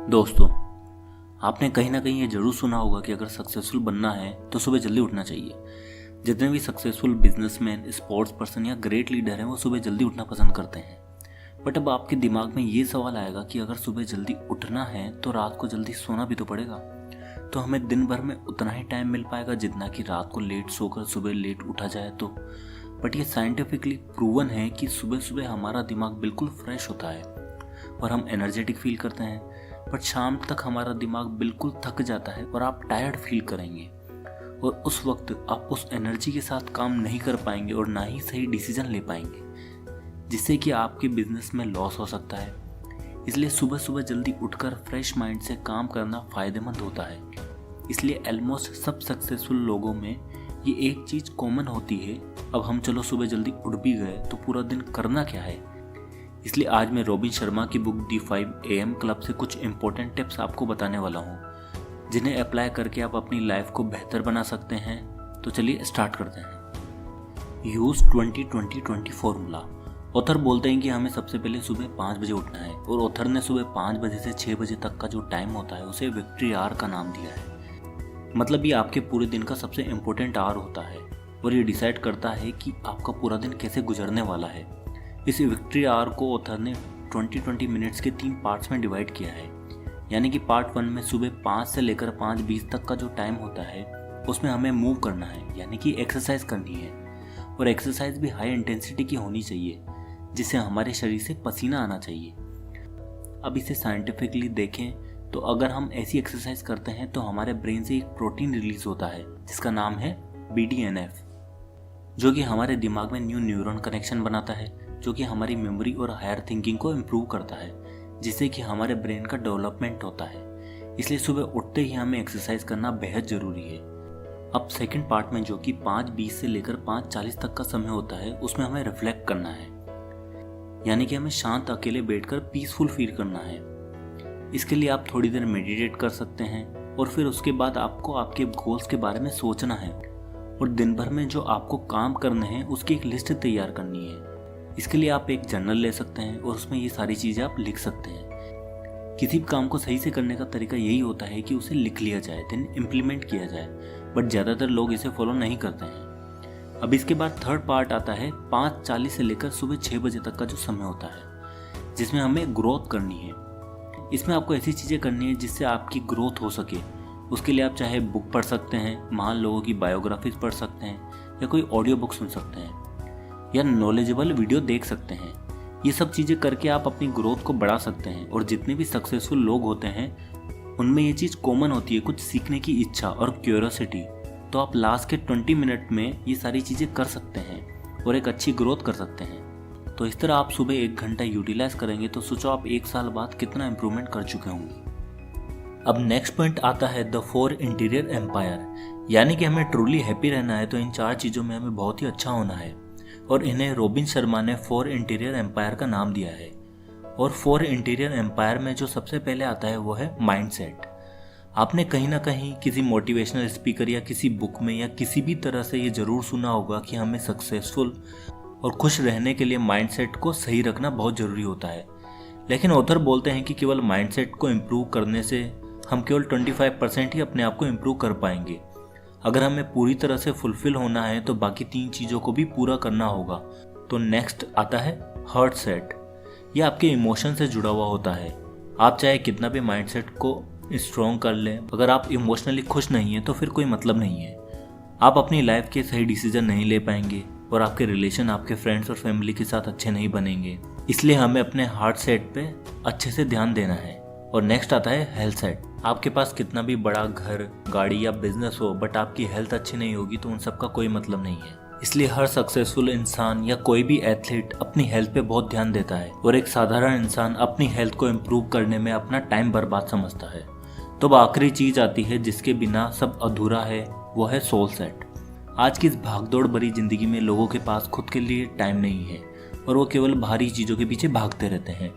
दोस्तों, आपने कहीं ना कहीं ये जरूर सुना होगा कि अगर सक्सेसफुल बनना है तो सुबह जल्दी उठना चाहिए। जितने भी सक्सेसफुल बिजनेसमैन, स्पोर्ट्स पर्सन या ग्रेट लीडर हैं वो सुबह जल्दी उठना पसंद करते हैं। बट अब आपके दिमाग में ये सवाल आएगा कि अगर सुबह जल्दी उठना है तो रात को जल्दी सोना भी तो पड़ेगा। तो हमें दिन भर में उतना ही टाइम मिल पाएगा जितना कि रात को लेट सोकर सुबह लेट उठा जाए तो। बट ये साइंटिफिकली प्रूवन है कि सुबह सुबह हमारा दिमाग बिल्कुल फ्रेश होता है और हम एनर्जेटिक फील करते हैं। बट शाम तक हमारा दिमाग बिल्कुल थक जाता है और आप टायर्ड फील करेंगे और उस वक्त आप उस एनर्जी के साथ काम नहीं कर पाएंगे और ना ही सही डिसीजन ले पाएंगे, जिससे कि आपके बिजनेस में लॉस हो सकता है। इसलिए सुबह सुबह जल्दी उठकर फ्रेश माइंड से काम करना फ़ायदेमंद होता है। इसलिए ऑलमोस्ट सब सक्सेसफुल लोगों में ये एक चीज़ कॉमन होती है। अब हम चलो सुबह जल्दी उठ भी गए तो पूरा दिन करना क्या है। इसलिए आज मैं रॉबिन शर्मा की बुक दी 5 AM क्लब से कुछ इंपॉर्टेंट टिप्स आपको बताने वाला हूँ, जिन्हें अप्लाई करके आप अपनी लाइफ को बेहतर बना सकते हैं। तो चलिए स्टार्ट करते हैं। Use 20-20-20 formula. ऑथर बोलते हैं कि हमें सबसे पहले सुबह 5 बजे उठना है और ऑथर ने सुबह 5 बजे से 6 बजे तक का जो टाइम होता है उसे विक्ट्री आवर का नाम दिया है। मतलब ये आपके पूरे दिन का सबसे इम्पोर्टेंट आवर होता है और ये डिसाइड करता है कि आपका पूरा दिन कैसे गुजरने वाला है। इस विक्ट्री आवर को ऑथर ने 20-20 मिनट्स के 3 पार्ट्स में डिवाइड किया है। यानी कि पार्ट 1 में सुबह 5 से लेकर 5:20 तक का जो टाइम होता है उसमें हमें मूव करना है, यानी कि एक्सरसाइज करनी है। और एक्सरसाइज भी हाई इंटेंसिटी की होनी चाहिए, जिससे हमारे शरीर से पसीना आना चाहिए। अब इसे साइंटिफिकली देखें तो अगर हम ऐसी एक्सरसाइज करते हैं तो हमारे ब्रेन से एक प्रोटीन रिलीज होता है जिसका नाम है BDNF, जो कि हमारे दिमाग में न्यू न्यूरॉन कनेक्शन बनाता है, जो कि हमारी मेमोरी और हायर थिंकिंग को इम्प्रूव करता है, जिससे कि हमारे ब्रेन का डेवलपमेंट होता है। इसलिए सुबह उठते ही हमें एक्सरसाइज करना बेहद ज़रूरी है। अब सेकंड पार्ट में जो कि 5:20 से लेकर 5:40 तक का समय होता है उसमें हमें रिफ्लेक्ट करना है, यानी कि हमें शांत अकेले बैठकर पीसफुल फील करना है। इसके लिए आप थोड़ी देर मेडिटेट कर सकते हैं और फिर उसके बाद आपको आपके गोल्स के बारे में सोचना है और दिन भर में जो आपको काम करने हैं उसकी एक लिस्ट तैयार करनी है। इसके लिए आप एक जर्नल ले सकते हैं और उसमें ये सारी चीज़ें आप लिख सकते हैं। किसी भी काम को सही से करने का तरीका यही होता है कि उसे लिख लिया जाए, देन इम्प्लीमेंट किया जाए। बट ज़्यादातर लोग इसे फॉलो नहीं करते हैं। अब इसके बाद थर्ड पार्ट आता है 5:40 से लेकर सुबह 6 बजे तक का जो समय होता है, जिसमें हमें ग्रोथ करनी है। इसमें आपको ऐसी चीज़ें करनी है जिससे आपकी ग्रोथ हो सके। उसके लिए आप चाहे बुक पढ़ सकते हैं, महान लोगों की बायोग्राफीज पढ़ सकते हैं, या कोई ऑडियो बुक सुन सकते हैं, या नॉलेजेबल वीडियो देख सकते हैं। ये सब चीज़ें करके आप अपनी ग्रोथ को बढ़ा सकते हैं। और जितने भी सक्सेसफुल लोग होते हैं उनमें ये चीज़ कॉमन होती है, कुछ सीखने की इच्छा और क्यूरियोसिटी। तो आप लास्ट के 20 मिनट में ये सारी चीज़ें कर सकते हैं और एक अच्छी ग्रोथ कर सकते हैं। तो इस तरह आप सुबह 1 घंटा यूटिलाइज करेंगे तो सोचो आप 1 साल बाद कितना इम्प्रूवमेंट कर चुके होंगे। अब नेक्स्ट पॉइंट आता है द 4 इंटीरियर एम्पायर। यानी कि हमें ट्रूली हैप्पी रहना है तो इन 4 चीज़ों में हमें बहुत ही अच्छा होना है और इन्हें रॉबिन शर्मा ने 4 इंटीरियर एम्पायर का नाम दिया है। और 4 इंटीरियर एम्पायर में जो सबसे पहले आता है वो है माइंडसेट। आपने कहीं ना कहीं किसी मोटिवेशनल स्पीकर या किसी बुक में या किसी भी तरह से ये ज़रूर सुना होगा कि हमें सक्सेसफुल और खुश रहने के लिए माइंडसेट को सही रखना बहुत ज़रूरी होता है। लेकिन ऑथर बोलते हैं कि केवल माइंडसेट को इम्प्रूव करने से हम केवल 25% ही अपने आप को इम्प्रूव कर पाएंगे। अगर हमें पूरी तरह से फुलफिल होना है तो बाकी 3 चीज़ों को भी पूरा करना होगा। तो नेक्स्ट आता है हार्ट सेट। ये आपके इमोशन से जुड़ा हुआ होता है। आप चाहे कितना भी माइंडसेट को स्ट्रॉन्ग कर लें, अगर आप इमोशनली खुश नहीं हैं तो फिर कोई मतलब नहीं है। आप अपनी लाइफ के सही डिसीजन नहीं ले पाएंगे और आपके रिलेशन आपके फ्रेंड्स और फैमिली के साथ अच्छे नहीं बनेंगे। इसलिए हमें अपने हार्ट सेट पे अच्छे से ध्यान देना है। और नेक्स्ट आता है हेल्थ सेट। आपके पास कितना भी बड़ा घर, गाड़ी या बिजनेस हो, बट आपकी हेल्थ अच्छी नहीं होगी तो उन सब का कोई मतलब नहीं है। इसलिए हर सक्सेसफुल इंसान या कोई भी एथलीट अपनी हेल्थ पे बहुत ध्यान देता है और एक साधारण इंसान अपनी हेल्थ को इम्प्रूव करने में अपना टाइम बर्बाद समझता है। तो अब आखिरी चीज आती है जिसके बिना सब अधूरा है, वो है सोल सेट। आज की इस भागदौड़ भरी जिंदगी में लोगों के पास खुद के लिए टाइम नहीं है और वो केवल बाहरी चीज़ों के पीछे भागते रहते हैं।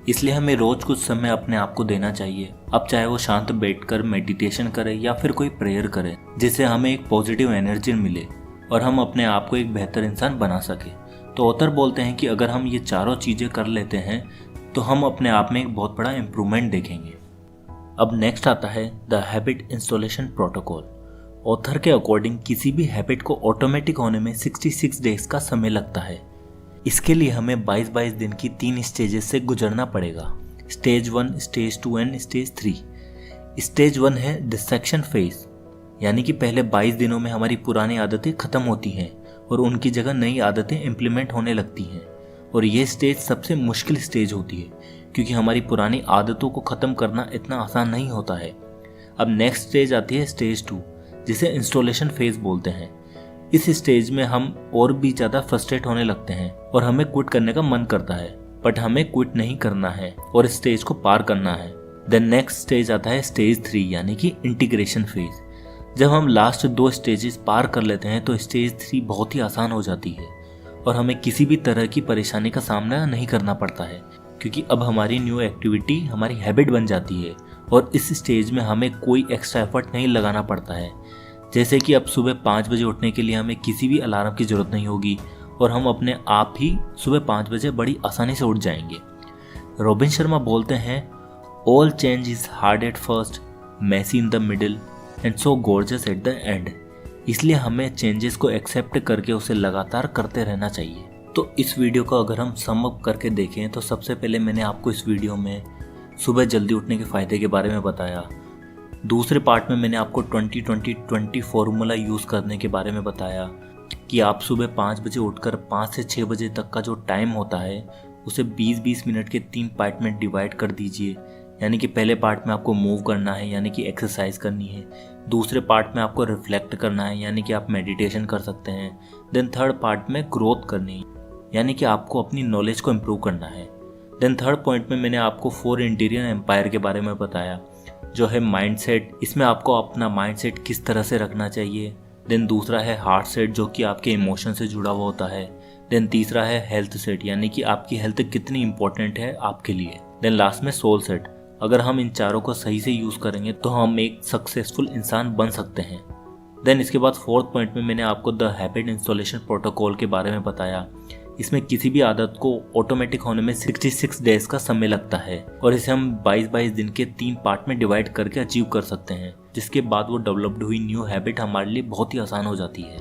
इसलिए हमें रोज कुछ समय अपने आप को देना चाहिए। अब चाहे वो शांत बैठकर मेडिटेशन करें या फिर कोई प्रेयर करें, जिससे हमें एक पॉजिटिव एनर्जी मिले और हम अपने आप को एक बेहतर इंसान बना सके। तो ऑथर बोलते हैं कि अगर हम ये चारों चीज़ें कर लेते हैं तो हम अपने आप में एक बहुत बड़ा इम्प्रूवमेंट देखेंगे। अब नेक्स्ट आता है the habit installation protocol. Author के अकॉर्डिंग किसी भी हैबिट को ऑटोमेटिक होने में 66 डेज का समय लगता है। इसके लिए हमें 22 दिन की 3 स्टेजेस से गुजरना पड़ेगा, stage 1, stage 2 and stage 3। Stage 1 है डिस्ट्रैक्शन फेज, यानी कि पहले 22 दिनों में हमारी पुरानी आदतें खत्म होती हैं और उनकी जगह नई आदतें इम्प्लीमेंट होने लगती हैं। और ये स्टेज सबसे मुश्किल स्टेज होती है क्योंकि हमारी पुरानी आदतों को ख़त्म करना इतना आसान नहीं होता है। अब नेक्स्ट स्टेज आती है स्टेज 2, जिसे इंस्टॉलेशन फेज बोलते हैं। इस स्टेज में हम और भी ज़्यादा फ्रस्ट्रेट होने लगते हैं और हमें क्विट करने का मन करता है, बट हमें क्विट नहीं करना है और इस स्टेज को पार करना है। देन नेक्स्ट स्टेज आता है स्टेज 3, यानी कि इंटीग्रेशन फेज। जब हम लास्ट 2 स्टेजेस पार कर लेते हैं तो स्टेज 3 बहुत ही आसान हो जाती है और हमें किसी भी तरह की परेशानी का सामना नहीं करना पड़ता है क्योंकि अब हमारी न्यू एक्टिविटी हमारी हैबिट बन जाती है और इस स्टेज में हमें कोई एक्स्ट्रा एफर्ट नहीं लगाना पड़ता है। जैसे कि अब सुबह 5 बजे उठने के लिए हमें किसी भी अलार्म की ज़रूरत नहीं होगी और हम अपने आप ही सुबह 5 बजे बड़ी आसानी से उठ जाएंगे। रॉबिन शर्मा बोलते हैं, all change is hard at first, messy in the middle and so gorgeous at the end. इसलिए हमें चेंजेस को एक्सेप्ट करके उसे लगातार करते रहना चाहिए। तो इस वीडियो को अगर हम सम अप करके देखें तो सबसे पहले मैंने आपको इस वीडियो में सुबह जल्दी उठने के फ़ायदे के बारे में बताया। दूसरे पार्ट में मैंने आपको 20-20-20 फॉर्मूला यूज़ करने के बारे में बताया कि आप सुबह 5 बजे उठकर 5 से 6 बजे तक का जो टाइम होता है उसे 20-20 मिनट के 3 पार्ट में डिवाइड कर दीजिए। यानी कि पहले पार्ट में आपको मूव करना है, यानी कि एक्सरसाइज करनी है। दूसरे पार्ट में आपको रिफ्लेक्ट करना है, यानी कि आप मेडिटेशन कर सकते हैं। देन थर्ड पार्ट में ग्रोथ करनी है, यानी कि आपको अपनी नॉलेज को इम्प्रूव करना है। देन थर्ड पॉइंट में मैंने आपको 4 इंटीरियर एम्पायर के बारे में बताया, जो है माइंडसेट। इसमें आपको अपना माइंडसेट किस तरह से रखना चाहिए। देन दूसरा है हार्ट सेट, जो कि आपके इमोशन से जुड़ा हुआ होता है। देन तीसरा है हेल्थ सेट, यानी कि आपकी हेल्थ कितनी इंपॉर्टेंट है आपके लिए। देन लास्ट में सोल सेट। अगर हम इन चारों को सही से यूज़ करेंगे तो हम एक सक्सेसफुल इंसान बन सकते हैं। देन इसके बाद 4th पॉइंट में मैंने आपको द हैबिट इंस्टॉलेशन प्रोटोकॉल के बारे में बताया। इसमें किसी भी आदत को ऑटोमेटिक होने में 66 डेज का समय लगता है और इसे हम 22 दिन के 3 पार्ट में डिवाइड करके अचीव कर सकते हैं, जिसके बाद वो डेवलप्ड हुई न्यू हैबिट हमारे लिए बहुत ही आसान हो जाती है।